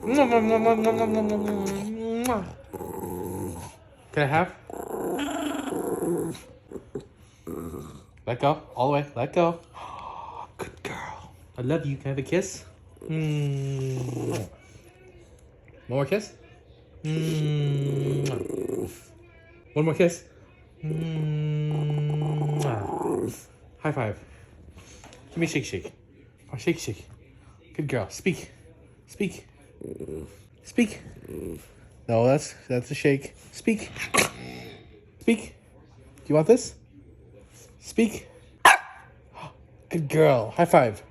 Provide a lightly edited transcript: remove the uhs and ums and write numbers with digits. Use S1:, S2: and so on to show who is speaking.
S1: Can I have? Let go. All the way. Let go. Good girl. I love you. Can I have a kiss? One more kiss? One more kiss? High five. Give me a shake, shake. Oh, shake, shake. Good girl. Speak. Speak. Speak. No, that's a shake. Speak. Speak. Do you want this? Speak. Good girl. High five.